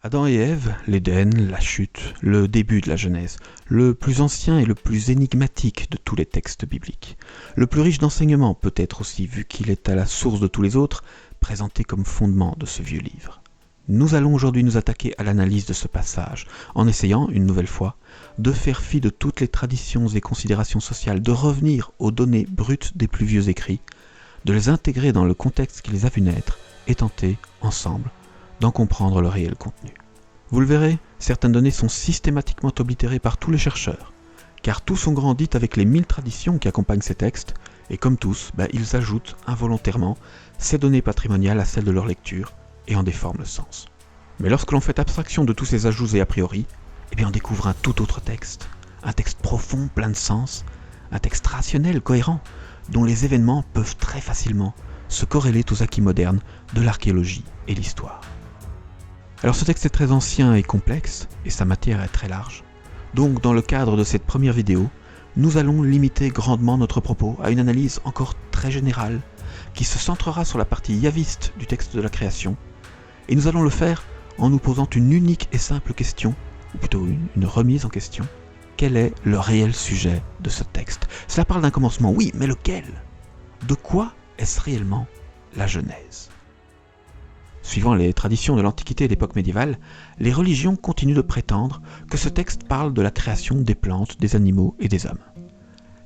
Adam et Ève, l'Éden, la chute, le début de la Genèse, le plus ancien et le plus énigmatique de tous les textes bibliques, le plus riche d'enseignements peut-être aussi vu qu'il est à la source de tous les autres, présenté comme fondement de ce vieux livre. Nous allons aujourd'hui nous attaquer à l'analyse de ce passage, en essayant, une nouvelle fois, de faire fi de toutes les traditions et considérations sociales, de revenir aux données brutes des plus vieux écrits, de les intégrer dans le contexte qui les a vus naître, et tenter, ensemble, d'en comprendre le réel contenu. Vous le verrez, certaines données sont systématiquement oblitérées par tous les chercheurs, car tous ont grandi avec les 1000 traditions qui accompagnent ces textes, et comme tous, ils ajoutent involontairement ces données patrimoniales à celles de leur lecture, et en déforment le sens. Mais lorsque l'on fait abstraction de tous ces ajouts et a priori, on découvre un tout autre texte, un texte profond, plein de sens, un texte rationnel, cohérent, dont les événements peuvent très facilement se corréler aux acquis modernes de l'archéologie et l'histoire. Alors ce texte est très ancien et complexe, et sa matière est très large. Donc dans le cadre de cette première vidéo, nous allons limiter grandement notre propos à une analyse encore très générale, qui se centrera sur la partie yaviste du texte de la création, et nous allons le faire en nous posant une unique et simple question, ou plutôt une remise en question. Quel est le réel sujet de ce texte? Cela parle d'un commencement, oui, mais lequel? De quoi est-ce réellement la Genèse? Suivant les traditions de l'Antiquité et de l'époque médiévale, les religions continuent de prétendre que ce texte parle de la création des plantes, des animaux et des hommes.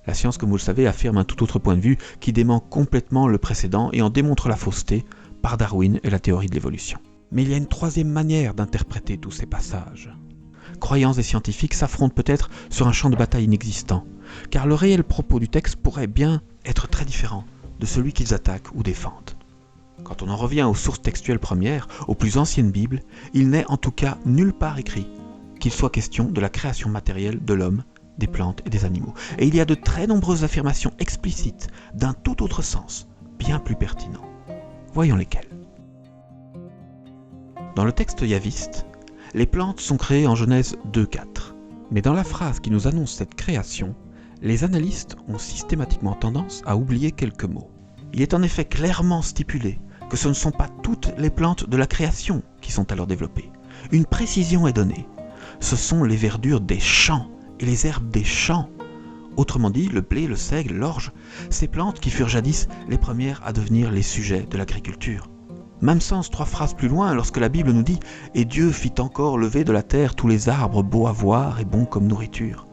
La science, comme vous le savez, affirme un tout autre point de vue qui dément complètement le précédent et en démontre la fausseté par Darwin et la théorie de l'évolution. Mais il y a une troisième manière d'interpréter tous ces passages. Croyants et scientifiques s'affrontent peut-être sur un champ de bataille inexistant, car le réel propos du texte pourrait bien être très différent de celui qu'ils attaquent ou défendent. Quand on en revient aux sources textuelles premières, aux plus anciennes Bibles, il n'est en tout cas nulle part écrit qu'il soit question de la création matérielle de l'homme, des plantes et des animaux. Et il y a de très nombreuses affirmations explicites d'un tout autre sens, bien plus pertinent. Voyons lesquelles. Dans le texte yaviste, les plantes sont créées en Genèse 2.4. Mais dans la phrase qui nous annonce cette création, les analystes ont systématiquement tendance à oublier quelques mots. Il est en effet clairement stipulé que ce ne sont pas toutes les plantes de la création qui sont alors développées. Une précision est donnée. Ce sont les verdures des champs et les herbes des champs. Autrement dit, le blé, le seigle, l'orge, ces plantes qui furent jadis les premières à devenir les sujets de l'agriculture. Même sens 3 phrases plus loin lorsque la Bible nous dit « Et Dieu fit encore lever de la terre tous les arbres beaux à voir et bons comme nourriture ».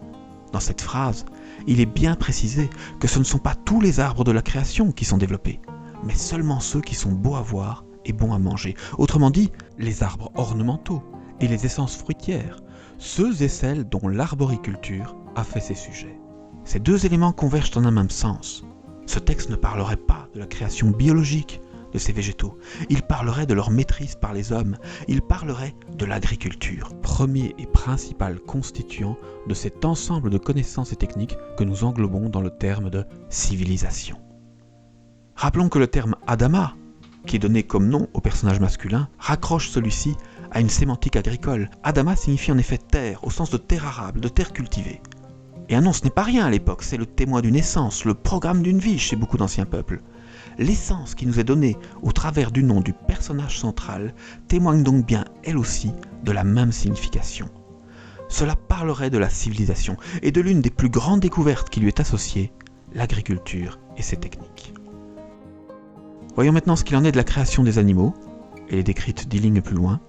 Dans cette phrase, il est bien précisé que ce ne sont pas tous les arbres de la création qui sont développés, mais seulement ceux qui sont beaux à voir et bons à manger. Autrement dit, les arbres ornementaux et les essences fruitières, ceux et celles dont l'arboriculture a fait ses sujets. Ces deux éléments convergent en un même sens. Ce texte ne parlerait pas de la création biologique de ces végétaux. Il parlerait de leur maîtrise par les hommes. Il parlerait de l'agriculture, premier et principal constituant de cet ensemble de connaissances et techniques que nous englobons dans le terme de civilisation. Rappelons que le terme Adama, qui est donné comme nom au personnage masculin, raccroche celui-ci à une sémantique agricole. Adama signifie en effet terre, au sens de terre arable, de terre cultivée. Et un nom, ce n'est pas rien à l'époque, c'est le témoin d'une essence, le programme d'une vie chez beaucoup d'anciens peuples. L'essence qui nous est donnée au travers du nom du personnage central témoigne donc bien, elle aussi, de la même signification. Cela parlerait de la civilisation et de l'une des plus grandes découvertes qui lui est associée, l'agriculture et ses techniques. Voyons maintenant ce qu'il en est de la création des animaux. Elle est décrite 10 lignes plus loin.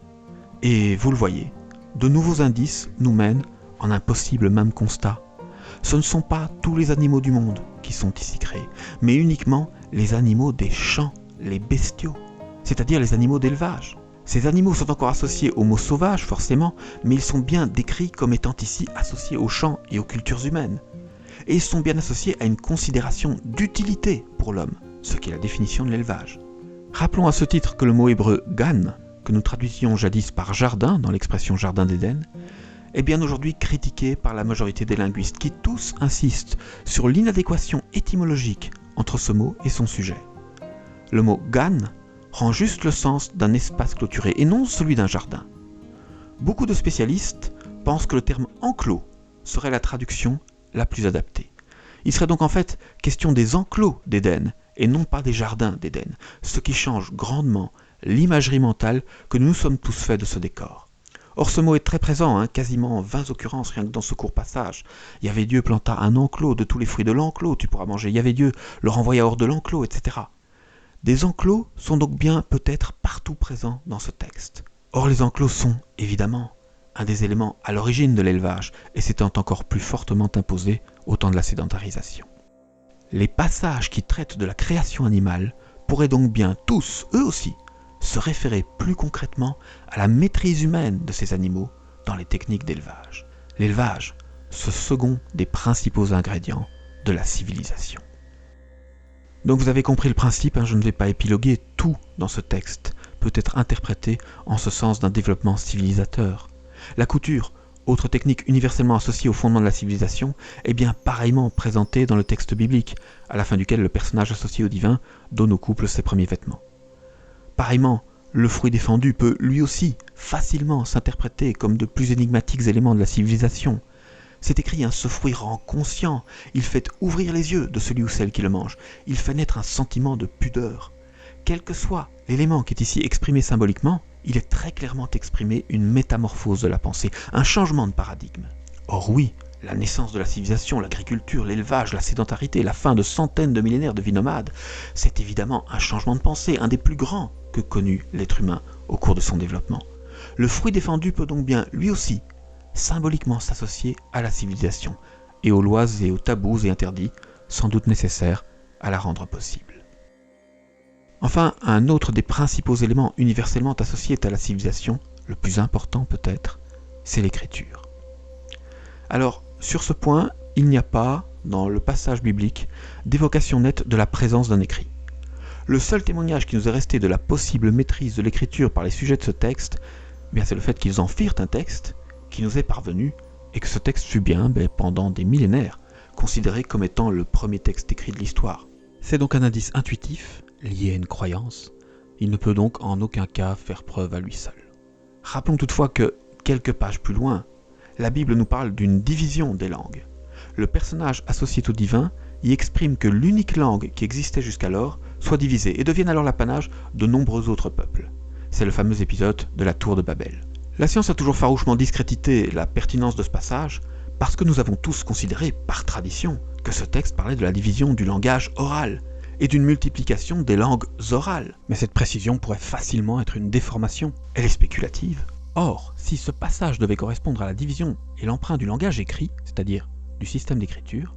Et vous le voyez, de nouveaux indices nous mènent en un possible même constat. Ce ne sont pas tous les animaux du monde qui sont ici créés, mais uniquement les animaux des champs, les bestiaux, c'est-à-dire les animaux d'élevage. Ces animaux sont encore associés aux mots sauvages, forcément, mais ils sont bien décrits comme étant ici associés aux champs et aux cultures humaines. Et ils sont bien associés à une considération d'utilité pour l'homme, ce qui est la définition de l'élevage. Rappelons à ce titre que le mot hébreu « gan », que nous traduisions jadis par « jardin » dans l'expression « jardin d'Éden », est bien aujourd'hui critiqué par la majorité des linguistes qui tous insistent sur l'inadéquation étymologique entre ce mot et son sujet. Le mot « gan » rend juste le sens d'un espace clôturé et non celui d'un jardin. Beaucoup de spécialistes pensent que le terme « enclos » serait la traduction la plus adaptée. Il serait donc en fait question des enclos d'Éden et non pas des jardins d'Éden, ce qui change grandement l'imagerie mentale que nous nous sommes tous faits de ce décor. Or ce mot est très présent, quasiment 20 occurrences rien que dans ce court passage. Yahvé Dieu planta un enclos, de tous les fruits de l'enclos tu pourras manger. Yahvé Dieu le renvoya hors de l'enclos, etc. Des enclos sont donc bien peut-être partout présents dans ce texte. Or les enclos sont, évidemment, un des éléments à l'origine de l'élevage, et s'étant encore plus fortement imposé au temps de la sédentarisation. Les passages qui traitent de la création animale pourraient donc bien tous, eux aussi, se référer plus concrètement à la maîtrise humaine de ces animaux dans les techniques d'élevage. L'élevage, ce second des principaux ingrédients de la civilisation. Donc vous avez compris le principe, je ne vais pas épiloguer, tout dans ce texte peut être interprété en ce sens d'un développement civilisateur. La couture, autre technique universellement associée au fondement de la civilisation, est bien pareillement présentée dans le texte biblique, à la fin duquel le personnage associé au divin donne au couple ses premiers vêtements. Pareillement, le fruit défendu peut lui aussi facilement s'interpréter comme de plus énigmatiques éléments de la civilisation. C'est écrit, ce fruit rend conscient, il fait ouvrir les yeux de celui ou celle qui le mange, il fait naître un sentiment de pudeur. Quel que soit l'élément qui est ici exprimé symboliquement, il est très clairement exprimé une métamorphose de la pensée, un changement de paradigme. Or oui, la naissance de la civilisation, l'agriculture, l'élevage, la sédentarité, la fin de centaines de millénaires de vie nomade, c'est évidemment un changement de pensée, un des plus grands que connut l'être humain au cours de son développement. Le fruit défendu peut donc bien, lui aussi, symboliquement s'associer à la civilisation, et aux lois et aux tabous et interdits, sans doute nécessaires à la rendre possible. Enfin, un autre des principaux éléments universellement associés à la civilisation, le plus important peut-être, c'est l'écriture. Alors, sur ce point, il n'y a pas, dans le passage biblique, d'évocation nette de la présence d'un écrit. Le seul témoignage qui nous est resté de la possible maîtrise de l'écriture par les sujets de ce texte, c'est le fait qu'ils en firent un texte qui nous est parvenu, et que ce texte fut bien, pendant des millénaires, considéré comme étant le premier texte écrit de l'histoire. C'est donc un indice intuitif, lié à une croyance. Il ne peut donc en aucun cas faire preuve à lui seul. Rappelons toutefois que, quelques pages plus loin, la Bible nous parle d'une division des langues. Le personnage associé au divin y exprime que l'unique langue qui existait jusqu'alors soit divisée et devienne alors l'apanage de nombreux autres peuples. C'est le fameux épisode de la tour de Babel. La science a toujours farouchement discrédité la pertinence de ce passage parce que nous avons tous considéré, par tradition, que ce texte parlait de la division du langage oral et d'une multiplication des langues orales. Mais cette précision pourrait facilement être une déformation. Elle est spéculative. Or, si ce passage devait correspondre à la division et l'emprunt du langage écrit, c'est-à-dire du système d'écriture,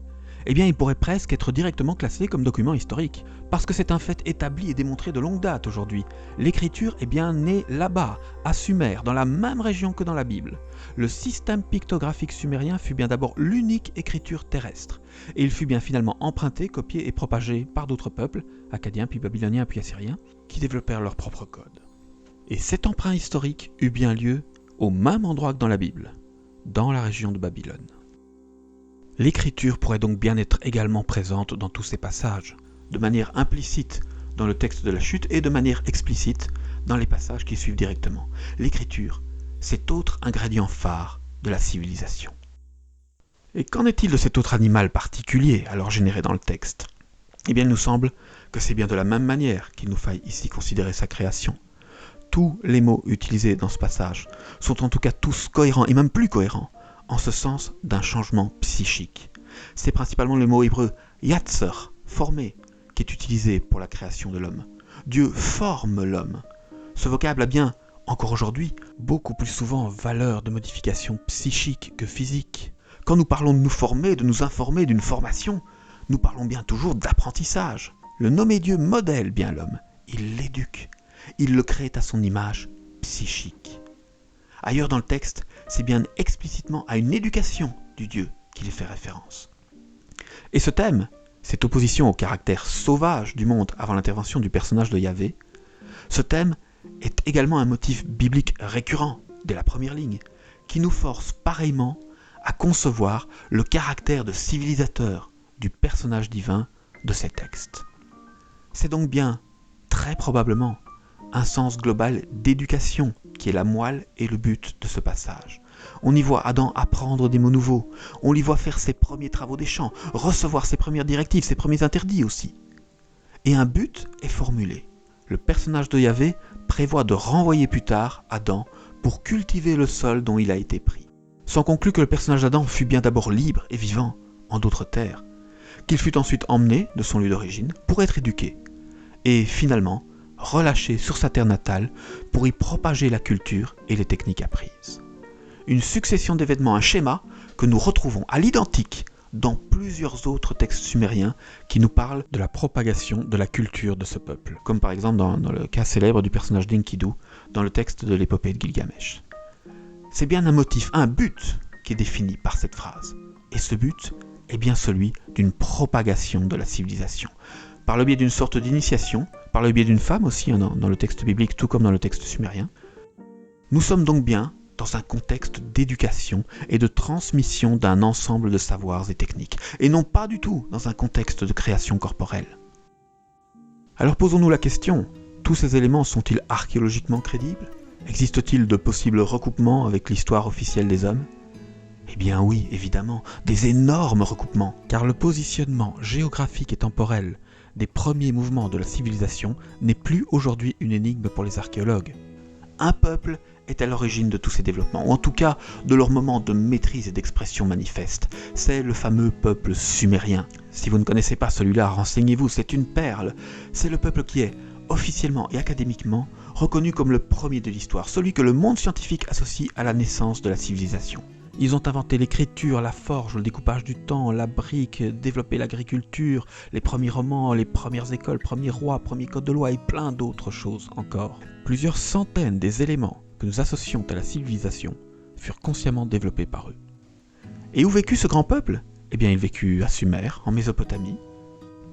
il pourrait presque être directement classé comme document historique, parce que c'est un fait établi et démontré de longue date aujourd'hui. L'écriture est bien née là-bas, à Sumer, dans la même région que dans la Bible. Le système pictographique sumérien fut bien d'abord l'unique écriture terrestre, et il fut bien finalement emprunté, copié et propagé par d'autres peuples, akkadiens, puis babyloniens, puis assyriens, qui développèrent leur propre code. Et cet emprunt historique eut bien lieu au même endroit que dans la Bible, dans la région de Babylone. L'écriture pourrait donc bien être également présente dans tous ces passages, de manière implicite dans le texte de la chute et de manière explicite dans les passages qui suivent directement. L'écriture, cet autre ingrédient phare de la civilisation. Et qu'en est-il de cet autre animal particulier alors généré dans le texte ? Il nous semble que c'est bien de la même manière qu'il nous faille ici considérer sa création. Tous les mots utilisés dans ce passage sont en tout cas tous cohérents et même plus cohérents en ce sens d'un changement psychique. C'est principalement le mot hébreu « yatzer », former, qui est utilisé pour la création de l'homme. Dieu forme l'homme. Ce vocable a bien, encore aujourd'hui, beaucoup plus souvent valeur de modification psychique que physique. Quand nous parlons de nous former, de nous informer d'une formation, nous parlons bien toujours d'apprentissage. Le nommé Dieu modèle bien l'homme, il l'éduque, il le crée à son image psychique. Ailleurs dans le texte, c'est bien explicitement à une éducation du Dieu qu'il est fait référence. Et ce thème, cette opposition au caractère sauvage du monde avant l'intervention du personnage de Yahvé, ce thème est également un motif biblique récurrent dès la première ligne, qui nous force pareillement à concevoir le caractère de civilisateur du personnage divin de ces textes. C'est donc bien, très probablement, un sens global d'éducation qui est la moelle et le but de ce passage. On y voit Adam apprendre des mots nouveaux, on l'y voit faire ses premiers travaux des champs, recevoir ses premières directives, ses premiers interdits aussi. Et un but est formulé. Le personnage de Yahvé prévoit de renvoyer plus tard Adam pour cultiver le sol dont il a été pris. Sans conclure que le personnage d'Adam fut bien d'abord libre et vivant, en d'autres terres, qu'il fut ensuite emmené de son lieu d'origine pour être éduqué, et finalement relâché sur sa terre natale pour y propager la culture et les techniques apprises. Une succession d'événements, un schéma que nous retrouvons à l'identique dans plusieurs autres textes sumériens qui nous parlent de la propagation de la culture de ce peuple, comme par exemple dans le cas célèbre du personnage d'Enkidu dans le texte de l'épopée de Gilgamesh. C'est bien un motif, un but qui est défini par cette phrase, et ce but est bien celui d'une propagation de la civilisation, par le biais d'une sorte d'initiation, par le biais d'une femme aussi, dans le texte biblique tout comme dans le texte sumérien. Nous sommes donc bien dans un contexte d'éducation et de transmission d'un ensemble de savoirs et techniques, et non pas du tout dans un contexte de création corporelle. Alors posons-nous la question, tous ces éléments sont-ils archéologiquement crédibles ? Existe-t-il de possibles recoupements avec l'histoire officielle des hommes ? Eh bien oui, évidemment, des énormes recoupements, car le positionnement géographique et temporel des premiers mouvements de la civilisation n'est plus aujourd'hui une énigme pour les archéologues. Un peuple est à l'origine de tous ces développements, ou en tout cas de leur moment de maîtrise et d'expression manifeste. C'est le fameux peuple sumérien. Si vous ne connaissez pas celui-là, renseignez-vous, c'est une perle. C'est le peuple qui est, officiellement et académiquement, reconnu comme le premier de l'histoire, celui que le monde scientifique associe à la naissance de la civilisation. Ils ont inventé l'écriture, la forge, le découpage du temps, la brique, développé l'agriculture, les premiers romans, les premières écoles, premiers rois, premiers codes de loi et plein d'autres choses encore. Plusieurs centaines des éléments que nous associons à la civilisation furent consciemment développés par eux. Et où vécut ce grand peuple ? Eh bien, il vécut à Sumer, en Mésopotamie.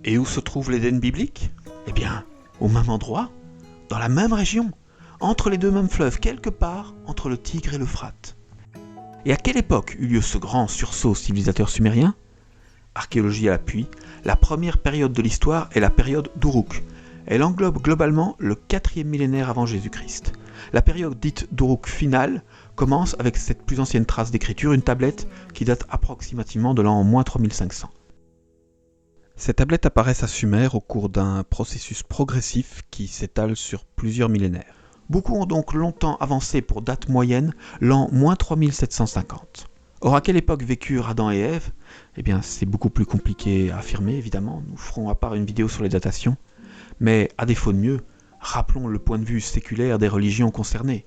Et où se trouve l'Éden biblique ? Eh bien, au même endroit, dans la même région, entre les deux mêmes fleuves, quelque part entre le Tigre et l'Euphrate. Et à quelle époque eut lieu ce grand sursaut civilisateur sumérien ? Archéologie à l'appui, la première période de l'histoire est la période d'Uruk. Elle englobe globalement le 4e millénaire avant Jésus-Christ. La période dite d'Uruk finale commence avec cette plus ancienne trace d'écriture, une tablette qui date approximativement de l'an 3500. Ces tablettes apparaissent à Sumer au cours d'un processus progressif qui s'étale sur plusieurs millénaires. Beaucoup ont donc longtemps avancé pour date moyenne l'an 3750. Or, à quelle époque vécurent Adam et Ève ? Eh bien, c'est beaucoup plus compliqué à affirmer, évidemment. Nous ferons à part une vidéo sur les datations. Mais, à défaut de mieux, rappelons le point de vue séculaire des religions concernées.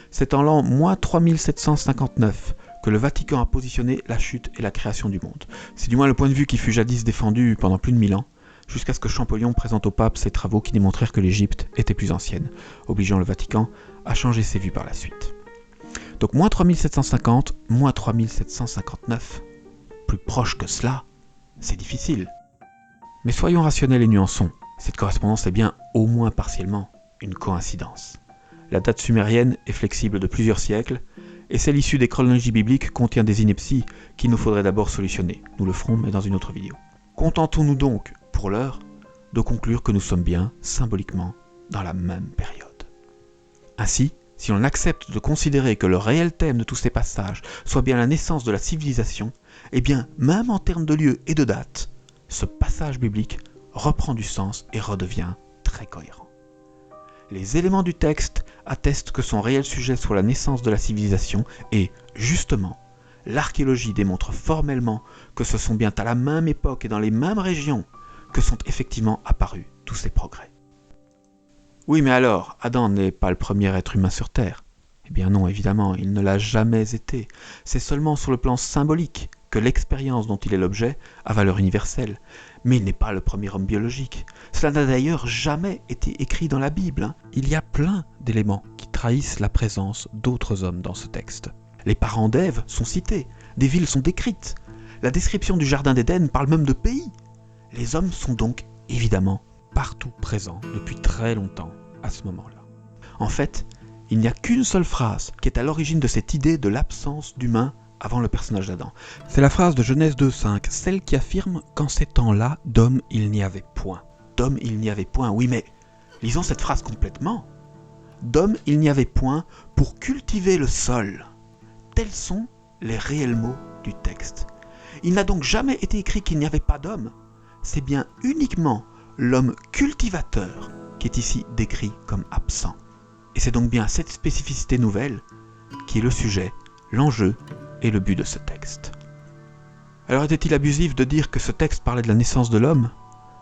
C'est en l'an 3759 que le Vatican a positionné la chute et la création du monde. C'est du moins le point de vue qui fut jadis défendu pendant plus de 1000 ans, jusqu'à ce que Champollion présente au pape ses travaux qui démontrèrent que l'Égypte était plus ancienne, obligeant le Vatican à changer ses vues par la suite. Donc moins 3750, moins 3759, plus proche que cela, c'est difficile. Mais soyons rationnels et nuançons, cette correspondance est bien au moins partiellement une coïncidence. La date sumérienne est flexible de plusieurs siècles, et celle issue des chronologies bibliques contient des inepties qu'il nous faudrait d'abord solutionner. Nous le ferons, mais dans une autre vidéo. Contentons-nous donc, pour l'heure, de conclure que nous sommes bien, symboliquement, dans la même période. Ainsi, si l'on accepte de considérer que le réel thème de tous ces passages soit bien la naissance de la civilisation, eh bien, même en termes de lieu et de date, ce passage biblique reprend du sens et redevient très cohérent. Les éléments du texte attestent que son réel sujet soit la naissance de la civilisation et, justement, l'archéologie démontre formellement que ce sont bien à la même époque et dans les mêmes régions que sont effectivement apparus tous ces progrès. Oui, mais alors, Adam n'est pas le premier être humain sur Terre. Eh bien non, évidemment, il ne l'a jamais été. C'est seulement sur le plan symbolique que l'expérience dont il est l'objet a valeur universelle. Mais il n'est pas le premier homme biologique. Cela n'a d'ailleurs jamais été écrit dans la Bible. Il y a plein d'éléments qui trahissent la présence d'autres hommes dans ce texte. Les parents d'Ève sont cités, des villes sont décrites. La description du jardin d'Éden parle même de pays. Les hommes sont donc, évidemment, partout présents depuis très longtemps à ce moment-là. En fait, il n'y a qu'une seule phrase qui est à l'origine de cette idée de l'absence d'humain avant le personnage d'Adam. C'est la phrase de Genèse 2.5, celle qui affirme qu'en ces temps-là, d'homme il n'y avait point. D'homme il n'y avait point, oui mais lisons cette phrase complètement. D'homme il n'y avait point pour cultiver le sol. Tels sont les réels mots du texte. Il n'a donc jamais été écrit qu'il n'y avait pas d'homme. C'est bien uniquement l'homme cultivateur qui est ici décrit comme absent. Et c'est donc bien cette spécificité nouvelle qui est le sujet, l'enjeu et le but de ce texte. Alors était-il abusif de dire que ce texte parlait de la naissance de l'homme ?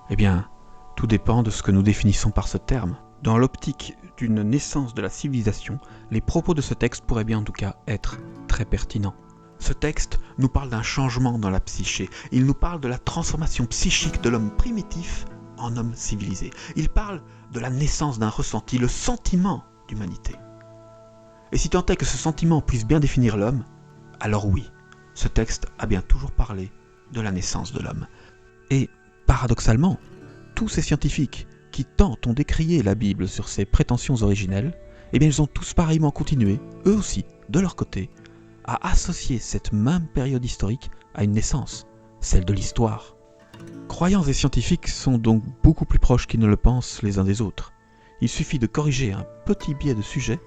Eh bien, tout dépend de ce que nous définissons par ce terme. Dans l'optique d'une naissance de la civilisation, les propos de ce texte pourraient bien en tout cas être très pertinents. Ce texte nous parle d'un changement dans la psyché. Il nous parle de la transformation psychique de l'homme primitif en homme civilisé. Il parle de la naissance d'un ressenti, le sentiment d'humanité. Et si tant est que ce sentiment puisse bien définir l'homme, alors oui, ce texte a bien toujours parlé de la naissance de l'homme. Et, paradoxalement, tous ces scientifiques qui tentent ont décrié la Bible sur ses prétentions originelles, eh bien ils ont tous pareillement continué, eux aussi, de leur côté, à associer cette même période historique à une naissance, celle de l'histoire. Croyants et scientifiques sont donc beaucoup plus proches qu'ils ne le pensent les uns des autres. Il suffit de corriger un petit biais de sujet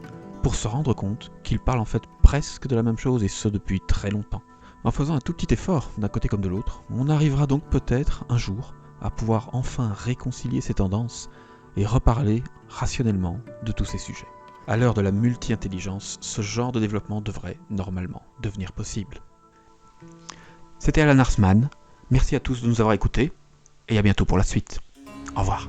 pour se rendre compte qu'ils parlent en fait presque de la même chose et ce depuis très longtemps. En faisant un tout petit effort d'un côté comme de l'autre, on arrivera donc peut-être un jour à pouvoir enfin réconcilier ces tendances et reparler rationnellement de tous ces sujets. À l'heure de la multi-intelligence, ce genre de développement devrait normalement devenir possible. C'était Alan Arsman, merci à tous de nous avoir écoutés et à bientôt pour la suite. Au revoir.